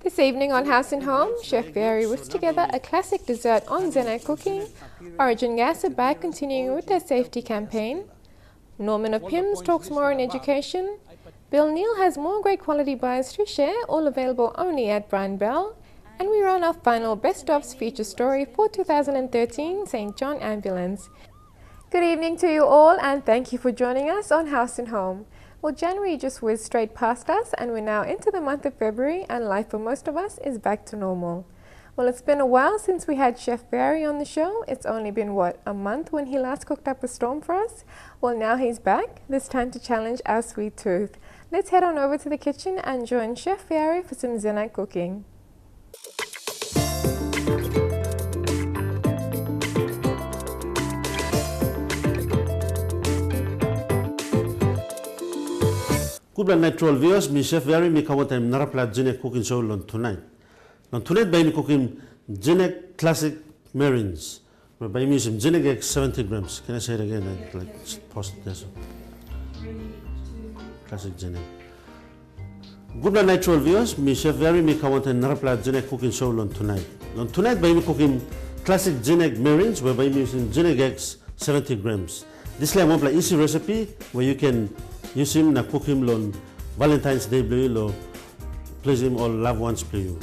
This evening on House and Home, Chef Barry whips together a classic dessert on Zenite cooking. Origin Gas are back continuing with their safety campaign. Norman of Pims talks more on education. Bill Neal has more great quality buys to share, all available only at Brian Bell. And we run our final Best Ofs feature story for 2013 St. John Ambulance. Good evening to you all and thank you for joining us on House and Home. Well, January just whizzed straight past us and we're now into the month of February and life for most of us is back to normal. Well, it's been a while since we had Chef Barry on the show. It's only been, a month when he last cooked up a storm for us? Well, now he's back, this time to challenge our sweet tooth. Let's head on over to the kitchen and join Chef Barry for some Zenite cooking. Good night to all viewers. Me Chef Barry me kawan time narapla Zenite cooking show on tonight. On tonight by me cooking Zenite classic marines. By me some Zenite eggs 70 grams. Can I say it again? Like post this. Classic Zenite. Good night to all viewers. Me Chef Barry me kawan time narapla Zenite cooking show on tonight. On tonight by me cooking classic Zenite marines. Where by me using Zenite eggs 70 grams. This is a easy recipe where you can use him na cook him on Valentine's Day play lo please him all loved ones play you.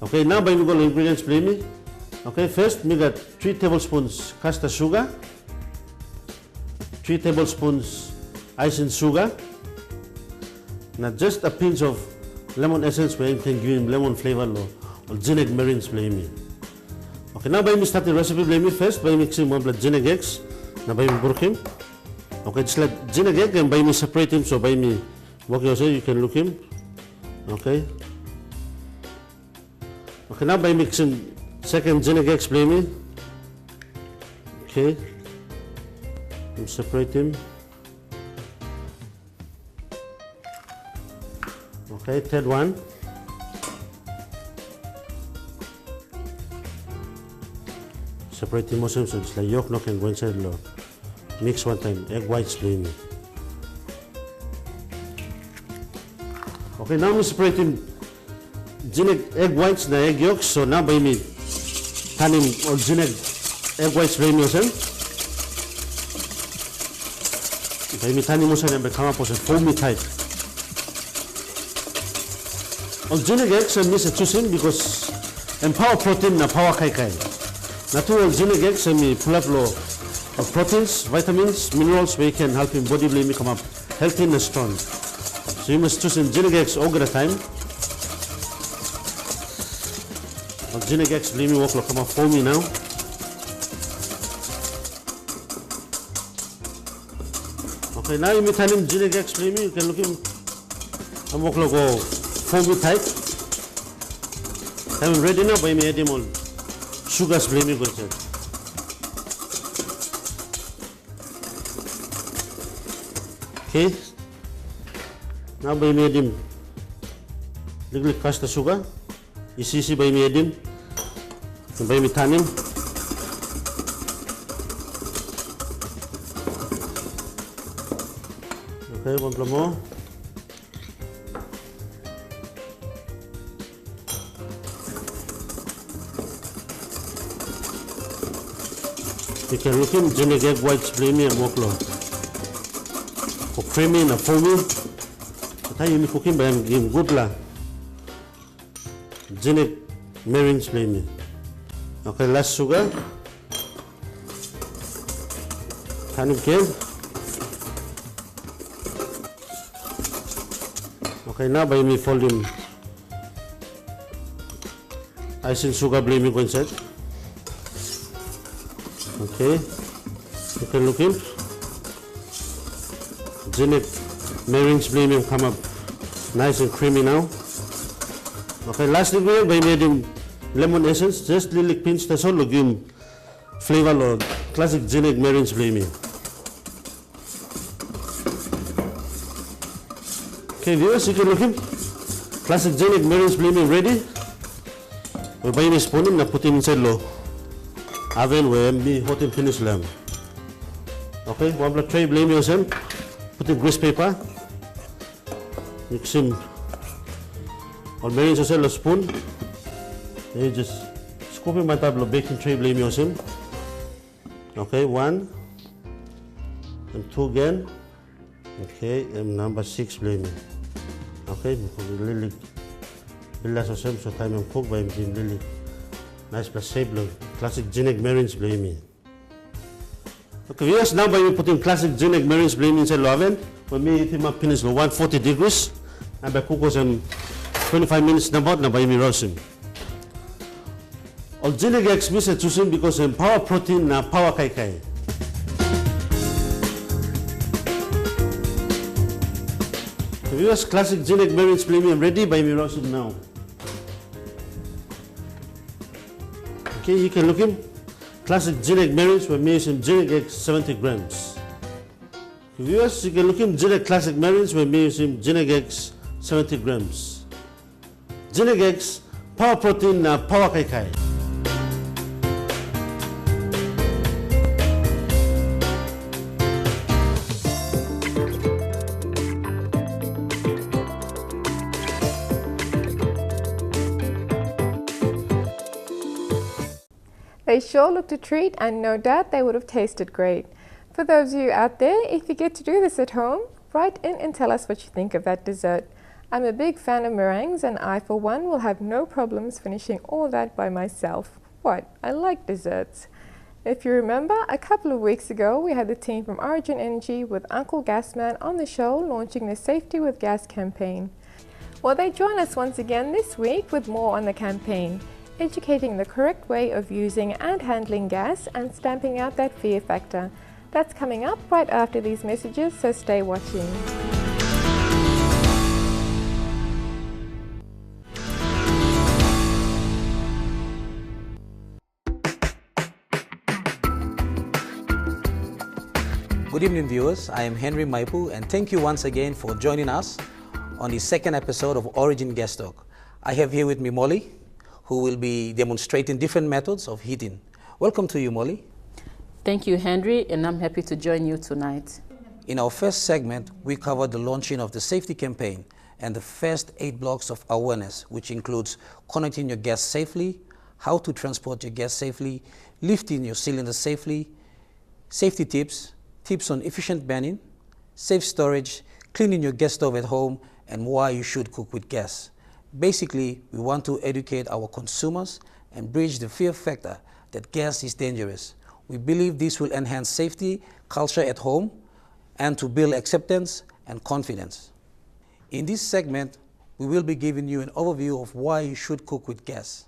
Okay, now by me go ingredients play me. Okay, first me got 3 tablespoons caster sugar, 3 tablespoons icing sugar, now just a pinch of lemon essence where you can give him lemon flavor lo or Zenite marines play me. Okay, now by me start the recipe play me first by mixing one blood Zenite eggs. Now by me brook him. Okay, just like Zenite egg and by me separate him, so by me walk yourself, you can look him. Okay. Okay, now by mixing second Zenite eggs play me. Okay. And separate him. Okay, third one. Separate him also, so it's like yolk no can go inside low. Mix one time, egg whites play me. Okay, now I'm separating Zenite egg whites na egg yolks, so now by me turning all Zenite egg whites play me also. By me turning also and become up as a foamy type. All Zenite eggs I miss a choosing because empower protein na power kai kai. Natural Zenite eggs I me pull up low. Of proteins, vitamins, minerals, we can help him body blame come up healthy and strong. So you must choose in Zenite eggs all the time. Zenite eggs blame work come up foamy now. Okay, now you may turn in Zenite eggs blame you can look him and work go foamy type. I'm ready now by me add him all sugars blame you go. Okay, now by me add him little caster sugar, easy by me add him, and by me turn him. Okay, one more. You can look him, Zenite egg whites play me and walk low. Creamy and foamy. But I am cooking by him good la. Zenite marines play me. Okay, last sugar. Turn him again. Okay, now by me fold him. Icing sugar blame me go inside. Okay, you can look him. Zenite marines blame him come up nice and creamy now. Okay, last ingredient by made him lemon essence, just little pinch that's all give him flavor or classic Zenite marines blame him. Okay viewers, you can look him. Classic Zenite marines blame him ready. We buy him spoon him na put him inside low oven where be hot and finish lamb. Okay, one blood tray blame yourself. Put the grease paper, mix him Or meron sa lo spoon. You just scoop him on top of baking tray blame yosim. Okay, 1 and 2 again. Okay, and number 6 blame. Okay, lili. Bila sa sem so time cook by lili. Nice plus shape lo. Classic Genetic marines blame. Okay, yes, now by putting classic Genetic marines blame inside the oven. For me, it might finish 140 degrees. And by cook them 25 minutes na about na by me roast him. All Genetic eggs miss it choosing because power protein na power kai kai. The US classic Genetic marines blame ready by me roast him now. Okay, you can look him. Classic Genetic marines were made in Genetic eggs 70 grams. Viewers, you can look him Genetic classic marines were made in Genetic eggs 70 grams. Genetic eggs, power protein na power kai kai. They sure looked a treat, and no doubt they would have tasted great. For those of you out there, if you get to do this at home, write in and tell us what you think of that dessert. I'm a big fan of meringues, and I for one will have no problems finishing all that by myself. What? I like desserts. If you remember, a couple of weeks ago we had the team from Origin Energy with Uncle Gasman on the show launching the Safety with Gas campaign. Well, they join us once again this week with more on the campaign, educating the correct way of using and handling gas and stamping out that fear factor. That's coming up right after these messages, so stay watching. Good evening, viewers. I am Henry Maipu, and thank you once again for joining us on the second episode of Origin Gas Talk. I have here with me Molly, who will be demonstrating different methods of heating. Welcome to you, Molly. Thank you, Henry, and I'm happy to join you tonight. In our first segment, we covered the launching of the safety campaign and the first 8 blocks of awareness, which includes connecting your gas safely, how to transport your gas safely, lifting your cylinder safely, safety tips, tips on efficient burning, safe storage, cleaning your gas stove at home, and why you should cook with gas. Basically, we want to educate our consumers and bridge the fear factor that gas is dangerous. We believe this will enhance safety culture at home and to build acceptance and confidence. In this segment, we will be giving you an overview of why you should cook with gas.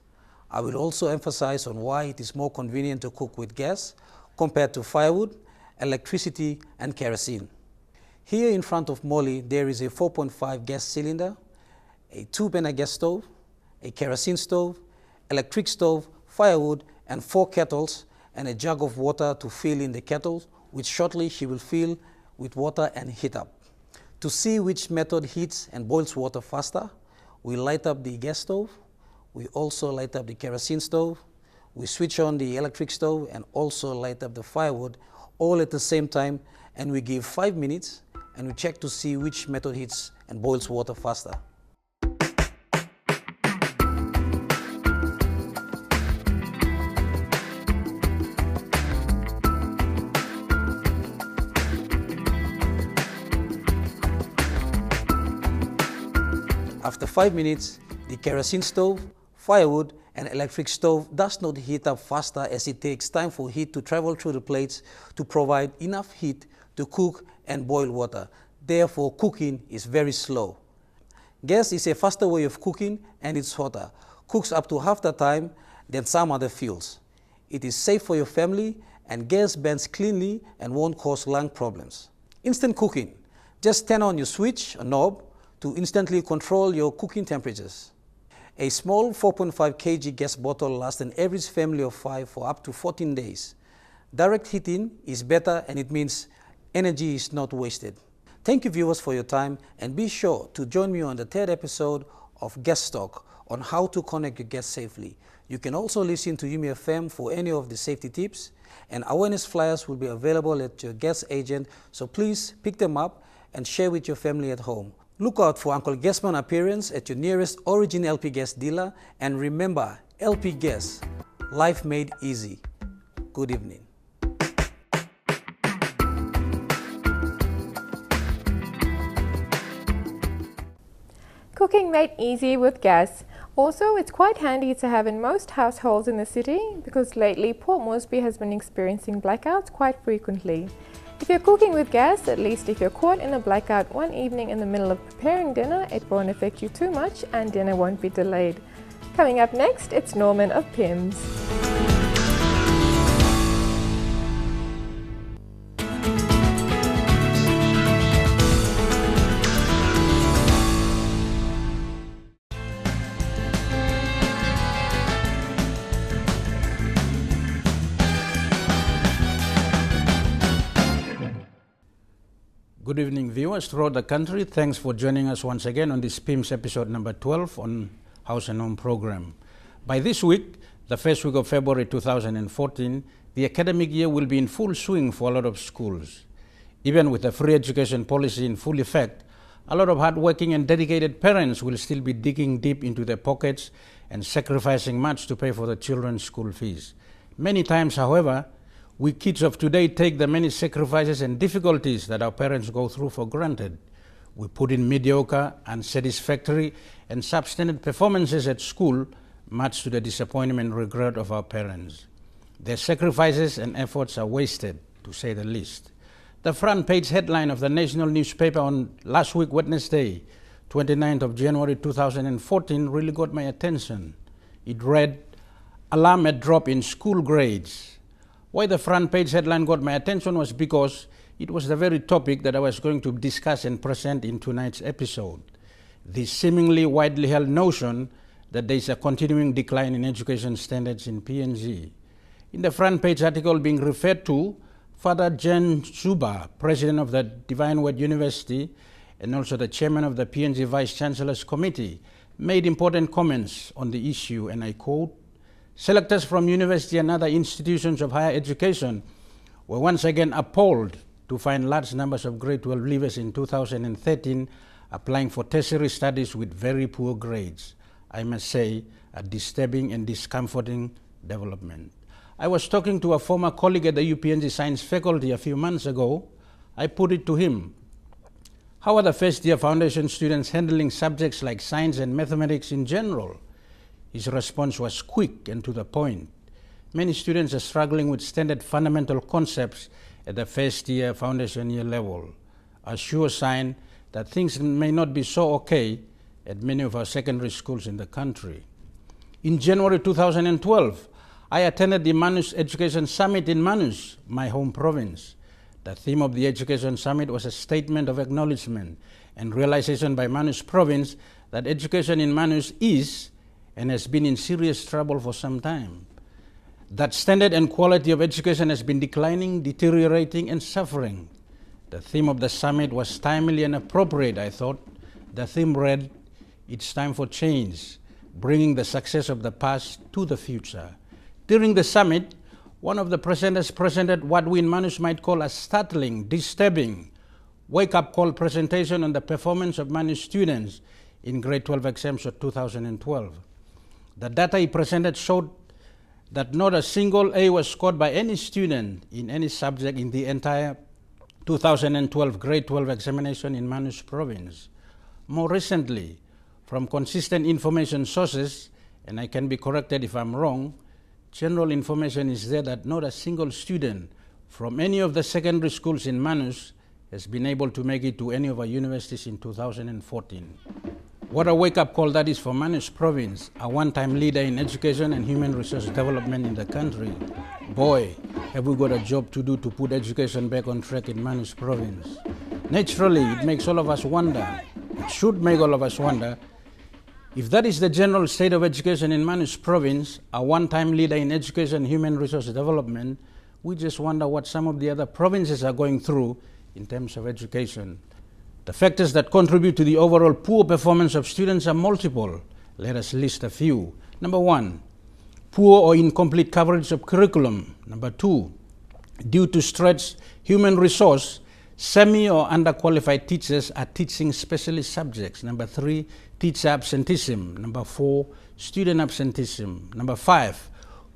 I will also emphasize on why it is more convenient to cook with gas compared to firewood, electricity, and kerosene. Here in front of Molly, there is a 4.5 gas cylinder, a 2-burner gas stove, a kerosene stove, electric stove, firewood, and 4 kettles, and a jug of water to fill in the kettle, which shortly she will fill with water and heat up. To see which method heats and boils water faster, we light up the gas stove, we also light up the kerosene stove, we switch on the electric stove and also light up the firewood all at the same time, and we give 5 minutes and we check to see which method heats and boils water faster. After 5 minutes, the kerosene stove, firewood, and electric stove does not heat up faster as it takes time for heat to travel through the plates to provide enough heat to cook and boil water. Therefore, cooking is very slow. Gas is a faster way of cooking and it's hotter. Cooks up to half the time than some other fuels. It is safe for your family and gas burns cleanly and won't cause lung problems. Instant cooking. Just turn on your switch or knob to instantly control your cooking temperatures. A small 4.5 kg gas bottle lasts an average family of 5 for up to 14 days. Direct heating is better and it means energy is not wasted. Thank you, viewers, for your time, and be sure to join me on the 3rd episode of Gas Talk on how to connect your gas safely. You can also listen to Yumi FM for any of the safety tips, and awareness flyers will be available at your gas agent, so please pick them up and share with your family at home. Look out for Uncle Guessman appearance at your nearest Origin LP Gas dealer, and remember, LP Gas, life made easy. Good evening. Cooking made easy with gas. Also, it's quite handy to have in most households in the city because lately Port Moresby has been experiencing blackouts quite frequently. If you're cooking with gas, at least if you're caught in a blackout one evening in the middle of preparing dinner, it won't affect you too much and dinner won't be delayed. Coming up next, it's Norman of PIMS. Good evening, viewers throughout the country. Thanks for joining us once again on this PIMS episode number 12 on House and Home program. By this week, the first week of February 2014, the academic year will be in full swing for a lot of schools. Even with the free education policy in full effect, a lot of hardworking and dedicated parents will still be digging deep into their pockets and sacrificing much to pay for the children's school fees. Many times, however, we kids of today take the many sacrifices and difficulties that our parents go through for granted. We put in mediocre, unsatisfactory, and substandard performances at school, much to the disappointment and regret of our parents. Their sacrifices and efforts are wasted, to say the least. The front page headline of the national newspaper on last week, Wednesday, 29th of January 2014, really got my attention. It read, "Alarm drop in school grades." Why the front page headline got my attention was because it was the very topic that I was going to discuss and present in tonight's episode. The seemingly widely held notion that there is a continuing decline in education standards in PNG. In the front page article being referred to, Father Jen Zuba, president of the Divine Word University and also the chairman of the PNG Vice Chancellor's Committee, made important comments on the issue, and I quote, "Selectors from university and other institutions of higher education were once again appalled to find large numbers of grade 12 leavers in 2013 applying for tertiary studies with very poor grades. I must say, a disturbing and discomforting development." I was talking to a former colleague at the UPNG Science faculty a few months ago. I put it to him, "How are the first-year foundation students handling subjects like science and mathematics in general?" His response was quick and to the point. "Many students are struggling with standard fundamental concepts at the first-year foundation year level, a sure sign that things may not be so okay at many of our secondary schools in the country." In January 2012, I attended the Manus Education Summit in Manus, my home province. The theme of the Education Summit was a statement of acknowledgement and realization by Manus Province that education in Manus is and has been in serious trouble for some time. That standard and quality of education has been declining, deteriorating, and suffering. The theme of the summit was timely and appropriate, I thought. The theme read, "It's time for change, bringing the success of the past to the future." During the summit, one of the presenters presented what we in Manus might call a startling, disturbing, wake-up call presentation on the performance of Manus students in grade 12 exams of 2012. The data he presented showed that not a single A was scored by any student in any subject in the entire 2012 grade 12 examination in Manus Province. More recently, from consistent information sources, and I can be corrected if I'm wrong, general information is there that not a single student from any of the secondary schools in Manus has been able to make it to any of our universities in 2014. What a wake-up call that is for Manus Province, a one-time leader in education and human resource development in the country. Boy, have we got a job to do to put education back on track in Manus Province. Naturally, it makes all of us wonder, it should make all of us wonder, if that is the general state of education in Manus Province, a one-time leader in education and human resource development, we just wonder what some of the other provinces are going through in terms of education. The factors that contribute to the overall poor performance of students are multiple. Let us list a few. Number one, poor or incomplete coverage of curriculum. Number two, due to stretched human resource, Semi or underqualified teachers are teaching specialist subjects. Number 3, teacher absenteeism. Number 4, student absenteeism. Number 5,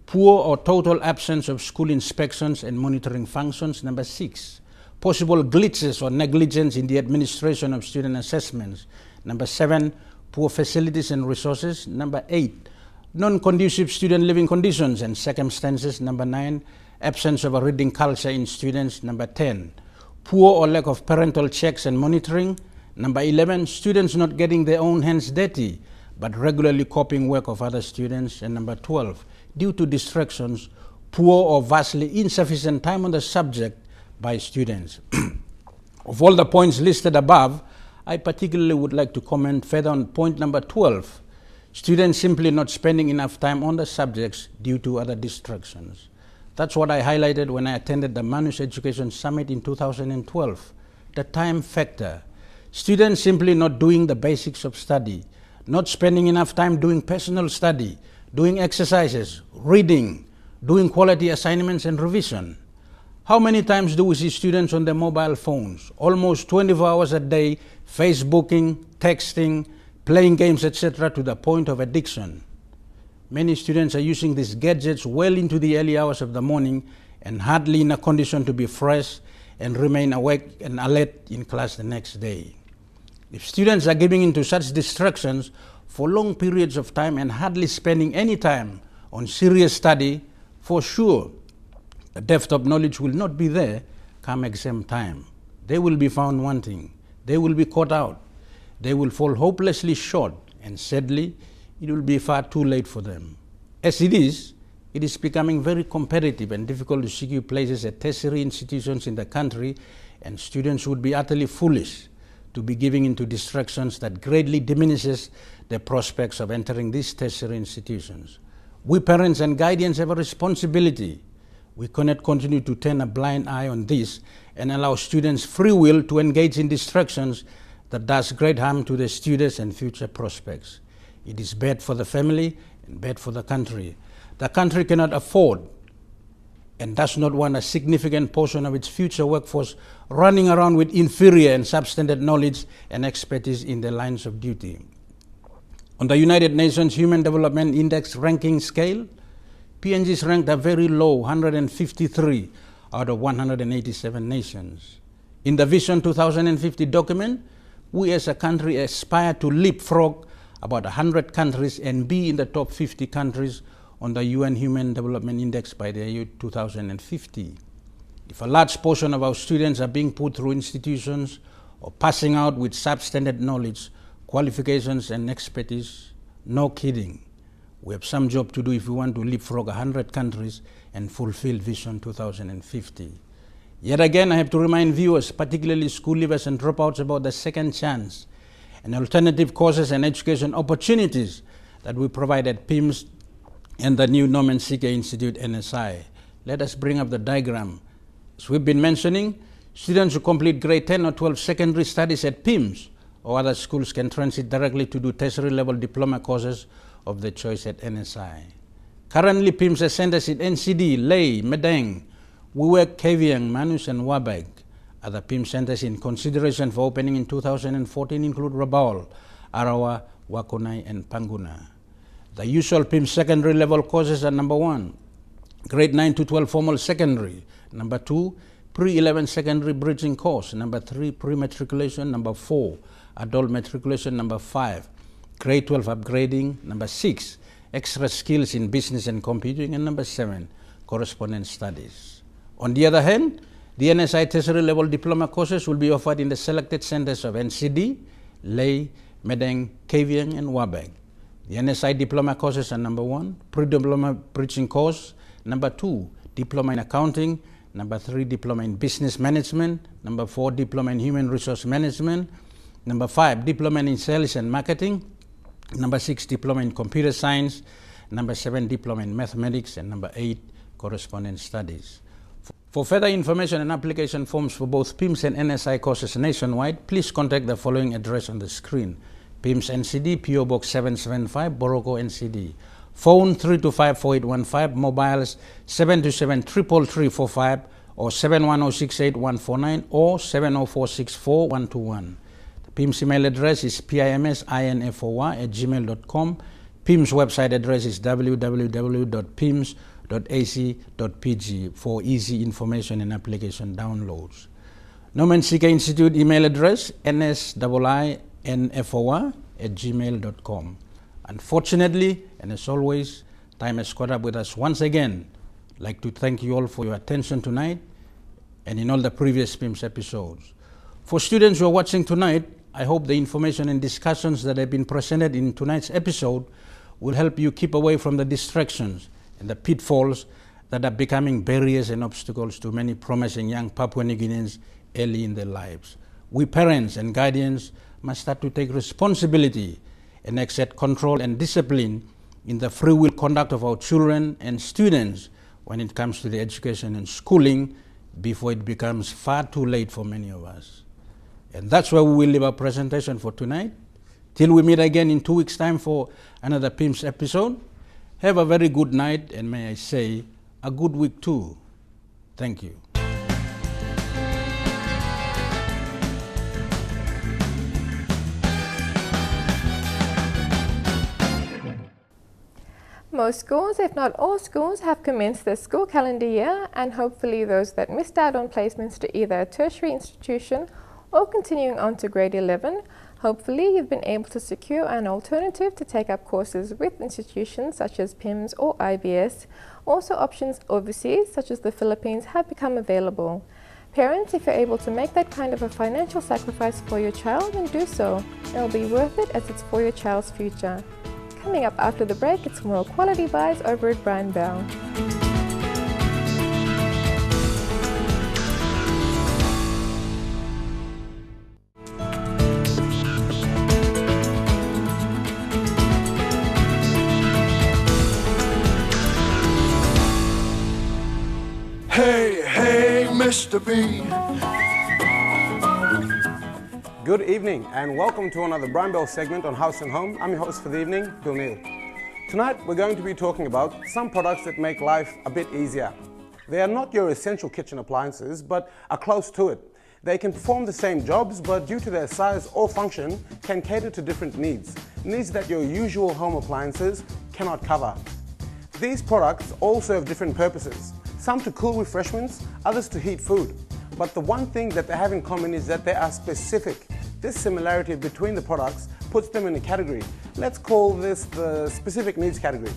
poor or total absence of school inspections and monitoring functions. Number 6, possible glitches or negligence in the administration of student assessments. Number 7, poor facilities and resources. Number 8, non-conducive student living conditions and circumstances. Number 9, absence of a reading culture in students. Number 10, poor or lack of parental checks and monitoring. Number 11, students not getting their own hands dirty, but regularly copying work of other students. And number 12, due to distractions, poor or vastly insufficient time on the subject by students. Of all the points listed above, I particularly would like to comment further on point number 12, students simply not spending enough time on the subjects due to other distractions. That's what I highlighted when I attended the Manus Education Summit in 2012, the time factor. Students simply not doing the basics of study, not spending enough time doing personal study, doing exercises, reading, doing quality assignments and revision. How many times do we see students on their mobile phones, almost 24 hours a day, Facebooking, texting, playing games, etc., to the point of addiction? Many students are using these gadgets well into the early hours of the morning and hardly in a condition to be fresh and remain awake and alert in class the next day. If students are giving into such distractions for long periods of time and hardly spending any time on serious study, for sure, the depth of knowledge will not be there come exam time. They will be found wanting. They will be caught out. They will fall hopelessly short, and sadly, it will be far too late for them. As it is becoming very competitive and difficult to secure places at tertiary institutions in the country, and students would be utterly foolish to be giving into distractions that greatly diminishes their prospects of entering these tertiary institutions. We parents and guardians have a responsibility. We cannot continue to turn a blind eye on this and allow students free will to engage in distractions that does great harm to their students and future prospects. It is bad for the family and bad for the country. The country cannot afford and does not want a significant portion of its future workforce running around with inferior and substandard knowledge and expertise in their lines of duty. On the United Nations Human Development Index ranking scale, PNG is ranked a very low 153 out of 187 nations. In the Vision 2050 document, we as a country aspire to leapfrog about 100 countries and be in the top 50 countries on the UN Human Development Index by the year 2050. If a large portion of our students are being put through institutions or passing out with substandard knowledge, qualifications and expertise, no kidding. We have some job to do if we want to leapfrog 100 countries and fulfill Vision 2050. Yet again, I have to remind viewers, particularly school leavers and dropouts, about the second chance and alternative courses and education opportunities that we provide at PIMS and the new Norman Seeker Institute, NSI. Let us bring up the diagram. As we've been mentioning, students who complete grade 10 or 12 secondary studies at PIMS or other schools can transit directly to do tertiary level diploma courses of their choice at NSI. Currently, PIMS has centers in NCD, Ley, Medang, Wewak, Kavieng, Manus, and Wabag. Other PIMS centers in consideration for opening in 2014 include Rabaul, Arawa, Wakonai, and Panguna. The usual PIMS secondary level courses are number 1, grade 9 to 12 formal secondary, number 2, pre-11 secondary bridging course, number 3, pre-matriculation, number 4, adult matriculation, number 5, grade 12 upgrading, number 6, extra skills in business and computing, and number 7, correspondence studies. On the other hand, the NSI tertiary level diploma courses will be offered in the selected centers of NCD, Ley, Medang, Kavieng, and Wabag. The NSI diploma courses are number 1, pre-diploma bridging course, number 2, diploma in accounting, number 3, diploma in business management, number 4, diploma in human resource management, number 5, diploma in sales and marketing, number 6, diploma in computer science, number 7, diploma in mathematics, and number 8, correspondence studies. For further information and application forms for both PIMS and NSI courses nationwide, please contact the following address on the screen. PIMS NCD, PO Box 775, Boroko NCD. Phone 325-4815, mobiles 727-33345, or 71068-149 or 70464-121. The PIMS email address is pimsinfoa@gmail.com. PIMS website address is www.pims.ac.pg for easy information and application downloads. Norman Sika Institute email address nsiinfoa@gmail.com. Unfortunately, and as always, time has caught up with us once again. I'd like to thank you all for your attention tonight and in all the previous PIMS episodes. For students who are watching tonight, I hope the information and discussions that have been presented in tonight's episode will help you keep away from the distractions and the pitfalls that are becoming barriers and obstacles to many promising young Papua New Guineans early in their lives. We parents and guardians must start to take responsibility and exert control and discipline in the free will conduct of our children and students when it comes to the education and schooling before it becomes far too late for many of us. And that's where we will leave our presentation for tonight. Till we meet again in 2 weeks' time for another PIMS episode, have a very good night, and may I say, a good week too. Thank you. Most schools, if not all schools, have commenced their school calendar year, and hopefully those that missed out on placements to either a tertiary institution or continuing on to grade 11, hopefully you've been able to secure an alternative to take up courses with institutions such as PIMS or IBS. Also, options overseas, such as the Philippines, have become available. Parents, if you're able to make that kind of a financial sacrifice for your child, then do so. It'll be worth it as it's for your child's future. Coming up after the break, it's more Quality Buys over at Brian Bell. Hey, Mr. B. Good evening and welcome to another Brian Bell segment on House and Home. I'm your host for the evening, Bill Neal. Tonight we're going to be talking about some products that make life a bit easier. They are not your essential kitchen appliances, but are close to it. They can perform the same jobs, but due to their size or function, can cater to different needs that your usual home appliances cannot cover. These products all serve different purposes, some to cool refreshments, others to heat food. But the one thing that they have in common is that they are specific. This similarity between the products puts them in a category. Let's call this the specific needs category.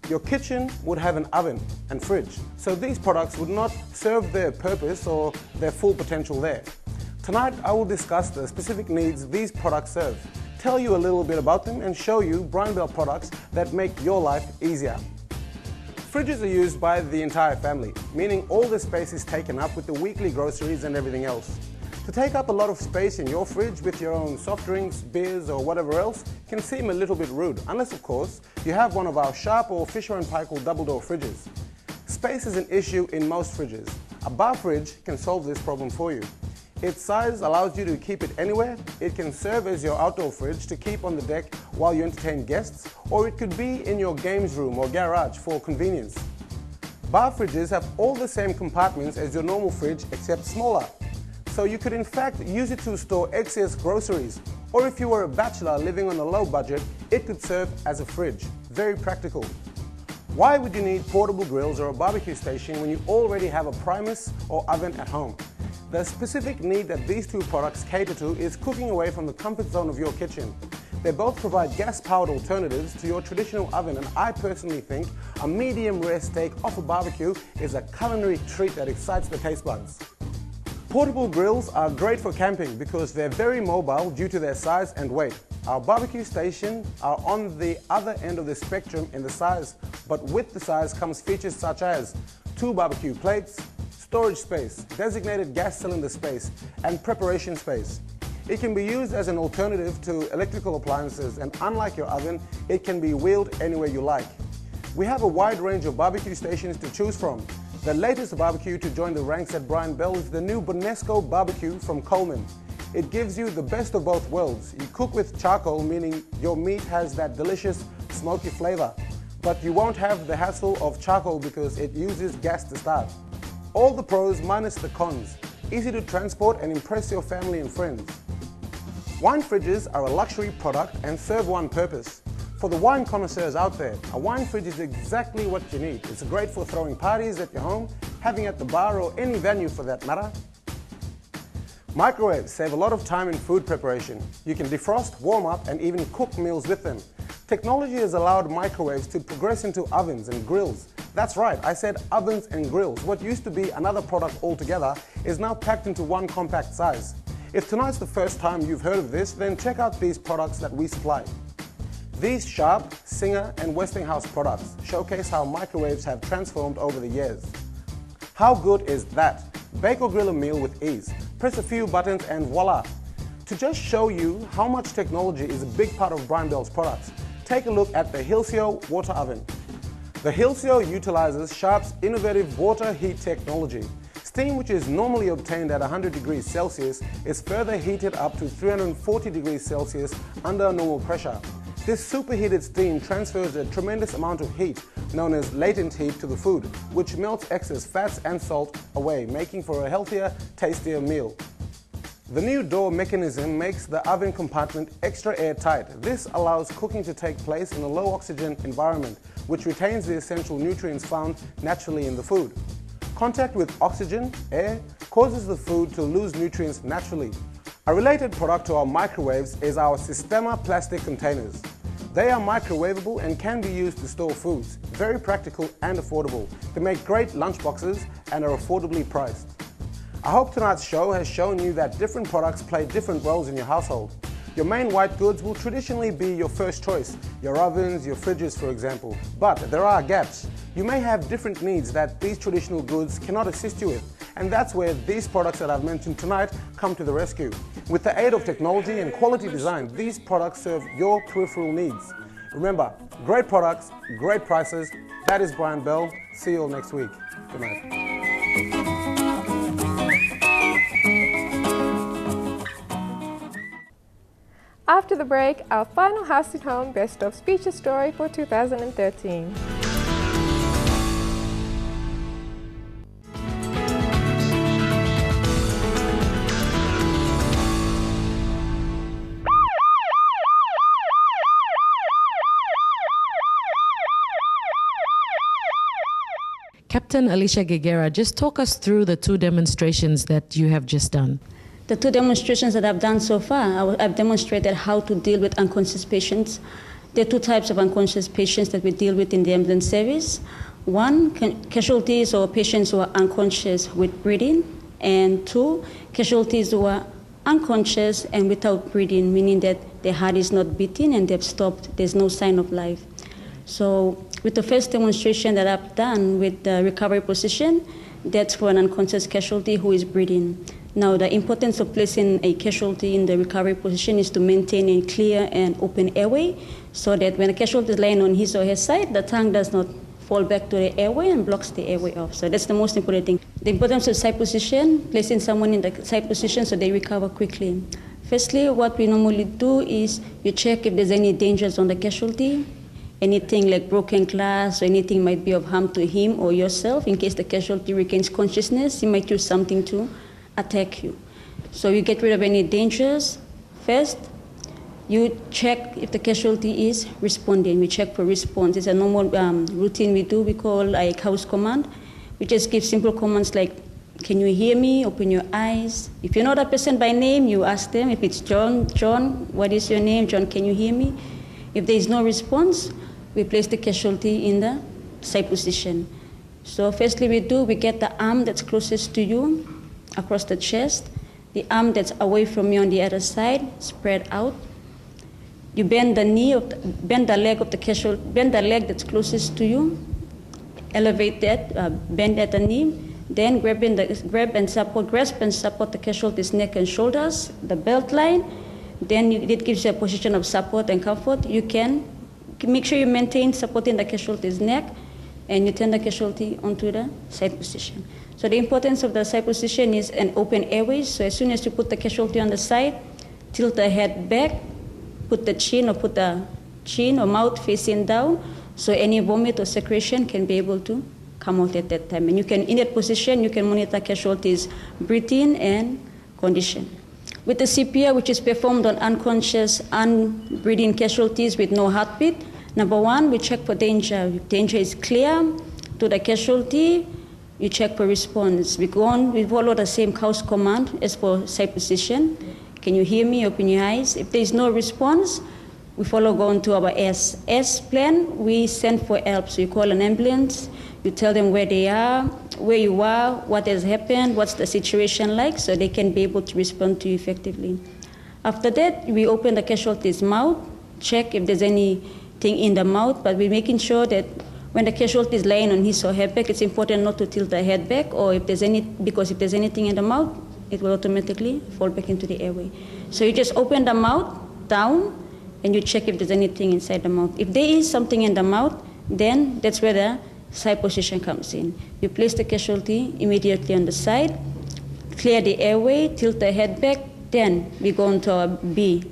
Your kitchen would have an oven and fridge, so these products would not serve their purpose or their full potential there. Tonight I will discuss the specific needs these products serve, tell you a little bit about them and show you Brian Bell products that make your life easier. Fridges are used by the entire family, meaning all the space is taken up with the weekly groceries and everything else. To take up a lot of space in your fridge with your own soft drinks, beers or whatever else can seem a little bit rude, unless of course you have one of our Sharp or Fisher & Paykel double door fridges. Space is an issue in most fridges. A bar fridge can solve this problem for you. Its size allows you to keep it anywhere. It can serve as your outdoor fridge to keep on the deck while you entertain guests, or it could be in your games room or garage for convenience. Bar fridges have all the same compartments as your normal fridge except smaller. So you could in fact use it to store excess groceries, or if you were a bachelor living on a low budget, it could serve as a fridge. Very practical. Why would you need portable grills or a barbecue station when you already have a primus or oven at home? The specific need that these two products cater to is cooking away from the comfort zone of your kitchen. They both provide gas-powered alternatives to your traditional oven, and I personally think a medium rare steak off a barbecue is a culinary treat that excites the taste buds. Portable grills are great for camping because they're very mobile due to their size and weight. Our barbecue stations are on the other end of the spectrum in the size, but with the size comes features such as 2 barbecue plates, storage space, designated gas cylinder space, and preparation space. It can be used as an alternative to electrical appliances, and unlike your oven, it can be wheeled anywhere you like. We have a wide range of barbecue stations to choose from. The latest barbecue to join the ranks at Brian Bell is the new Bonesco barbecue from Coleman. It gives you the best of both worlds. You cook with charcoal, meaning your meat has that delicious smoky flavor, but you won't have the hassle of charcoal because it uses gas to start. All the pros minus the cons. Easy to transport and impress your family and friends. Wine fridges are a luxury product and serve one purpose. For the wine connoisseurs out there, a wine fridge is exactly what you need. It's great for throwing parties at your home, having at the bar or any venue for that matter. Microwaves save a lot of time in food preparation. You can defrost, warm up and even cook meals with them. Technology has allowed microwaves to progress into ovens and grills. That's right, I said ovens and grills. What used to be another product altogether is now packed into one compact size. If tonight's the first time you've heard of this, then check out these products that we supply. These Sharp, Singer and Westinghouse products showcase how microwaves have transformed over the years. How good is that? Bake or grill a meal with ease. Press a few buttons and voila! To just show you how much technology is a big part of Brian Bell's products, take a look at the Hilsio water oven. The Hilsio utilizes Sharp's innovative water heat technology. Steam, which is normally obtained at 100 degrees Celsius, is further heated up to 340 degrees Celsius under normal pressure. This superheated steam transfers a tremendous amount of heat, known as latent heat, to the food, which melts excess fats and salt away, making for a healthier, tastier meal. The new door mechanism makes the oven compartment extra airtight. This allows cooking to take place in a low oxygen environment, which retains the essential nutrients found naturally in the food. Contact with oxygen, air, causes the food to lose nutrients naturally. A related product to our microwaves is our Sistema plastic containers. They are microwavable and can be used to store foods. Very practical and affordable. They make great lunchboxes and are affordably priced. I hope tonight's show has shown you that different products play different roles in your household. Your main white goods will traditionally be your first choice, your ovens, your fridges for example. But there are gaps. You may have different needs that these traditional goods cannot assist you with, and that's where these products that I've mentioned tonight come to the rescue. With the aid of technology and quality design, these products serve your peripheral needs. Remember, great products, great prices. That is Brian Bell. See you all next week. Good night. After the break, our final House at Home Best of Speeches story for 2013. Captain Alicia Giguera, just talk us through the two demonstrations that you have just done. The two demonstrations that I've done so far, I've demonstrated how to deal with unconscious patients. There are two types of unconscious patients that we deal with in the ambulance service. One, casualties or patients who are unconscious with breathing, and two, casualties who are unconscious and without breathing, meaning that their heart is not beating and they've stopped, there's no sign of life. So with the first demonstration that I've done with the recovery position, that's for an unconscious casualty who is breathing. Now, the importance of placing a casualty in the recovery position is to maintain a clear and open airway so that when a casualty is laying on his or her side, the tongue does not fall back to the airway and blocks the airway off. So that's the most important thing. The importance of side position, placing someone in the side position so they recover quickly. Firstly, what we normally do is you check if there's any dangers on the casualty. Anything like broken glass or anything might be of harm to him or yourself. In case the casualty regains consciousness, he might use something to attack you. So you get rid of any dangers. First, you check if the casualty is responding. We check for response. It's a normal routine we do. We call a Haus command. We just give simple commands like, can you hear me? Open your eyes. If you know that person by name, you ask them. If it's John, what is your name? John, can you hear me? If there is no response, we place the casualty in the side position. So firstly we get the arm that's closest to you across the chest, the arm that's away from you on the other side, spread out. You bend the leg of the casualty, bend the leg that's closest to you, elevate that, bend at the knee, then grasp and support the casualty's neck and shoulders, the belt line. Then it gives you a position of support and comfort. You can make sure you maintain supporting the casualty's neck, and you turn the casualty onto the side position. So the importance of the side position is an open airway. So as soon as you put the casualty on the side, tilt the head back, put the chin or mouth facing down, so any vomit or secretion can be able to come out at that time. And you can, in that position, you can monitor casualties' breathing and condition. With the CPR, which is performed on unconscious, unbreathing casualties with no heartbeat, number one, we check for danger. If danger is clear to the casualty, you check for response. We go on, we follow the same Haus command as for side position. Can you hear me? Open your eyes. If there is no response, we go on to our S plan. We send for help. So you call an ambulance, you tell them where they are, where you are, what has happened, what's the situation like, so they can be able to respond to you effectively. After that, we open the casualty's mouth, check if there's anything in the mouth, but we're making sure that when the casualty is laying on his or her back, it's important not to tilt the head back, or because if there's anything in the mouth, it will automatically fall back into the airway. So you just open the mouth down, and you check if there's anything inside the mouth. If there is something in the mouth, then that's where the side position comes in. You place the casualty immediately on the side, clear the airway, tilt the head back, then we go on to our B.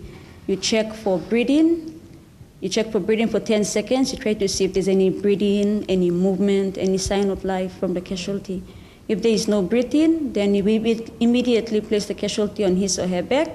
You check for breathing. You check for breathing for 10 seconds. You try to see if there's any breathing, any movement, any sign of life from the casualty. If there is no breathing, then we immediately place the casualty on his or her back.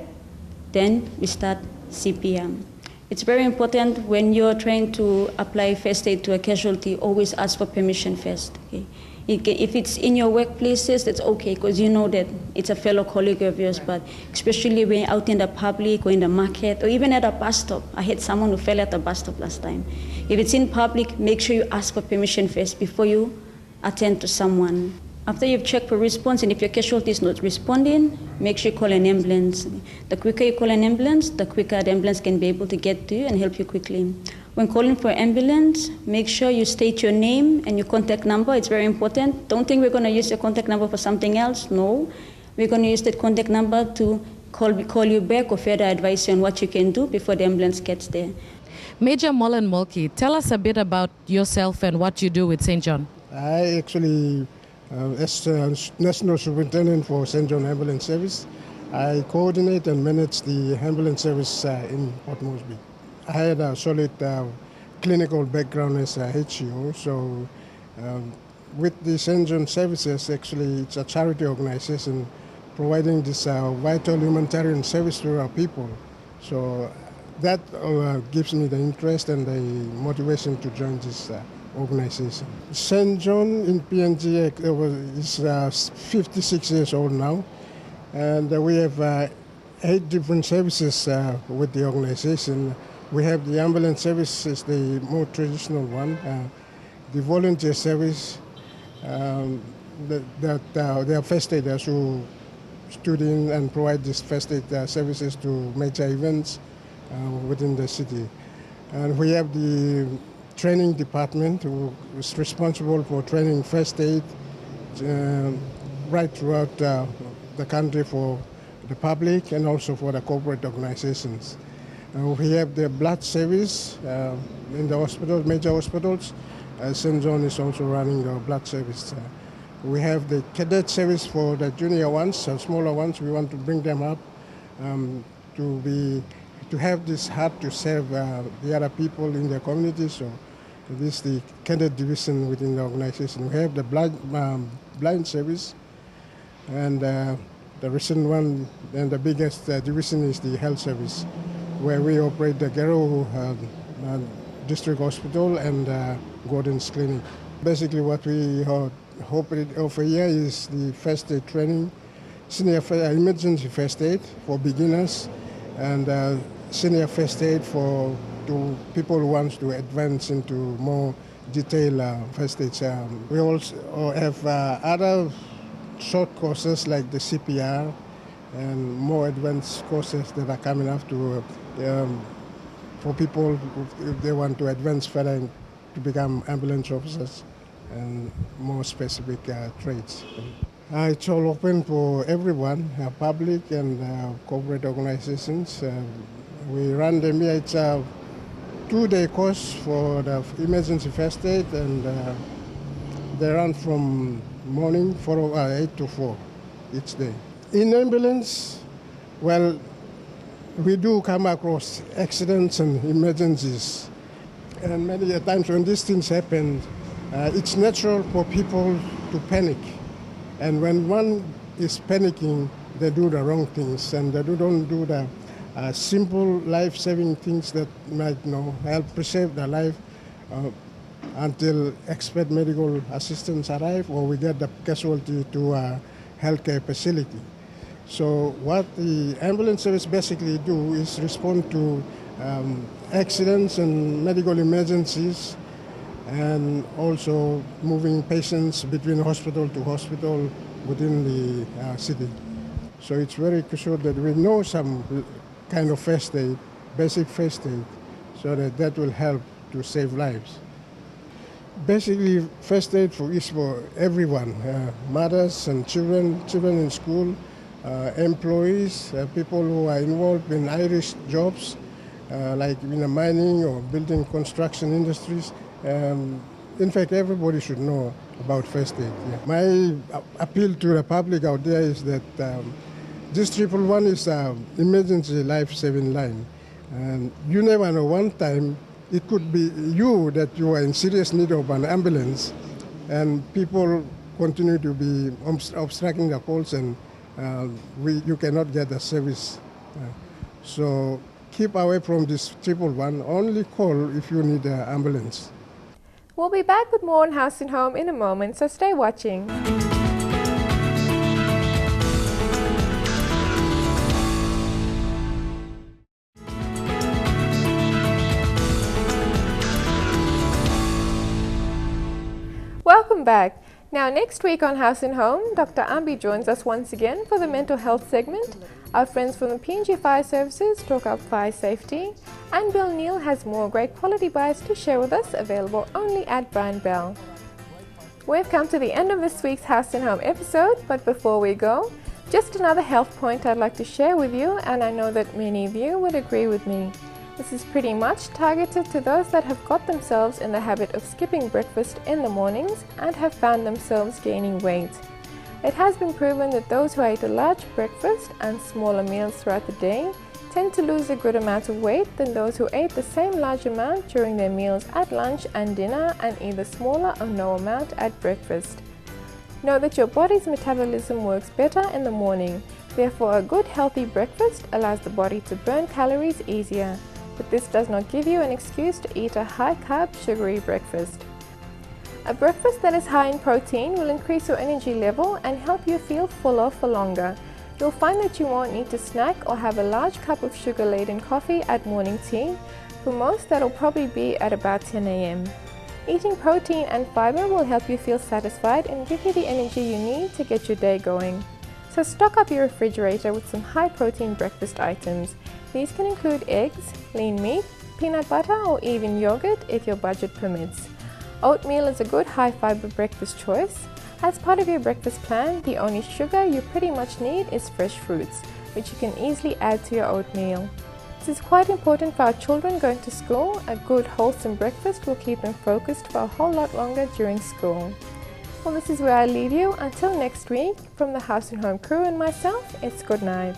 Then we start CPR. It's very important when you're trying to apply first aid to a casualty, always ask for permission first. Okay? If it's in your workplaces, that's okay, because you know that it's a fellow colleague of yours, but especially when you're out in the public or in the market or even at a bus stop. I had someone who fell at a bus stop last time. If it's in public, make sure you ask for permission first before you attend to someone. After you've checked for response, and if your casualty is not responding, make sure you call an ambulance. The quicker you call an ambulance, the quicker the ambulance can be able to get to you and help you quickly. When calling for ambulance, make sure you state your name and your contact number. It's very important. Don't think we're going to use your contact number for something else. No. We're going to use that contact number to call you back or further advise you on what you can do before the ambulance gets there. Major Mullen Mulkey, tell us a bit about yourself and what you do with St. John. I actually, as National Superintendent for St. John Ambulance Service, I coordinate and manage the ambulance service in Port Moresby. I had a solid clinical background as a HCO, so with the St. John Services, actually it's a charity organization providing this vital humanitarian service to our people. So that gives me the interest and the motivation to join this organization. St. John in PNG is 56 years old now, and we have 8 different services with the organization. We have the ambulance service is the more traditional one, the volunteer service, there are first aiders who stood in and provide these first aid services to major events within the city. And we have the training department who is responsible for training first aid right throughout the country for the public and also for the corporate organizations. We have the blood service in the hospitals, major hospitals. St. John is also running the blood service. We have the cadet service for the junior ones, smaller ones. We want to bring them up to have this heart to serve the other people in the community. So this is the cadet division within the organization. We have the blind service, and the recent one and the biggest division is the health service, where we operate the Gero District Hospital and Gordon's Clinic. Basically what we offer here is the first aid training, senior emergency first aid for beginners, and senior first aid to people who want to advance into more detailed first aid. We also have other short courses like the CPR and more advanced courses that are coming up for people if they want to advance further to become ambulance officers and more specific trades. It's all open for everyone, public and corporate organizations. We run them here. It's a 2-day course for the emergency first aid, and they run from morning 8 to 4 each day. In ambulance, well, we do come across accidents and emergencies. And many times when these things happen, It's natural for people to panic. And when one is panicking, they do the wrong things, and they don't do the simple life-saving things that might help preserve their life until expert medical assistance arrive or we get the casualty to a healthcare facility. So what the ambulance service basically do is respond to accidents and medical emergencies, and also moving patients between hospital to hospital within the city. So it's very crucial that we know some kind of first aid, basic first aid, so that will help to save lives. Basically, first aid is for everyone, mothers and children in school, employees, people who are involved in high-risk jobs, like in the mining or building construction industries. In fact, everybody should know about first aid. Yeah. My appeal to the public out there is that this 111 is an emergency life-saving line. And you never know, one time it could be you that you are in serious need of an ambulance, and people continue to be obstructing the calls, and you cannot get the service. So keep away from this 111. Only call if you need an ambulance. We'll be back with more on House and Home in a moment, so stay watching. Welcome back. Now, next week on House and Home, Dr. Ambi joins us once again for the mental health segment. Our friends from the PNG Fire Services talk up fire safety, and Bill Neal has more great quality buys to share with us, available only at Brian Bell. We've come to the end of this week's House and Home episode, but before we go, just another health point I'd like to share with you, and I know that many of you would agree with me. This is pretty much targeted to those that have got themselves in the habit of skipping breakfast in the mornings and have found themselves gaining weight. It has been proven that those who ate a large breakfast and smaller meals throughout the day tend to lose a good amount of weight than those who ate the same large amount during their meals at lunch and dinner and either smaller or no amount at breakfast. Know that your body's metabolism works better in the morning, therefore a good healthy breakfast allows the body to burn calories easier. But this does not give you an excuse to eat a high-carb, sugary breakfast. A breakfast that is high in protein will increase your energy level and help you feel fuller for longer. You'll find that you won't need to snack or have a large cup of sugar-laden coffee at morning tea. For most, that'll probably be at about 10 a.m. Eating protein and fiber will help you feel satisfied and give you the energy you need to get your day going. So stock up your refrigerator with some high-protein breakfast items. These can include eggs, lean meat, peanut butter, or even yogurt if your budget permits. Oatmeal is a good high-fiber breakfast choice. As part of your breakfast plan, the only sugar you pretty much need is fresh fruits, which you can easily add to your oatmeal. This is quite important for our children going to school. A good wholesome breakfast will keep them focused for a whole lot longer during school. Well, this is where I leave you. Until next week, from the House and Home crew and myself, it's good night.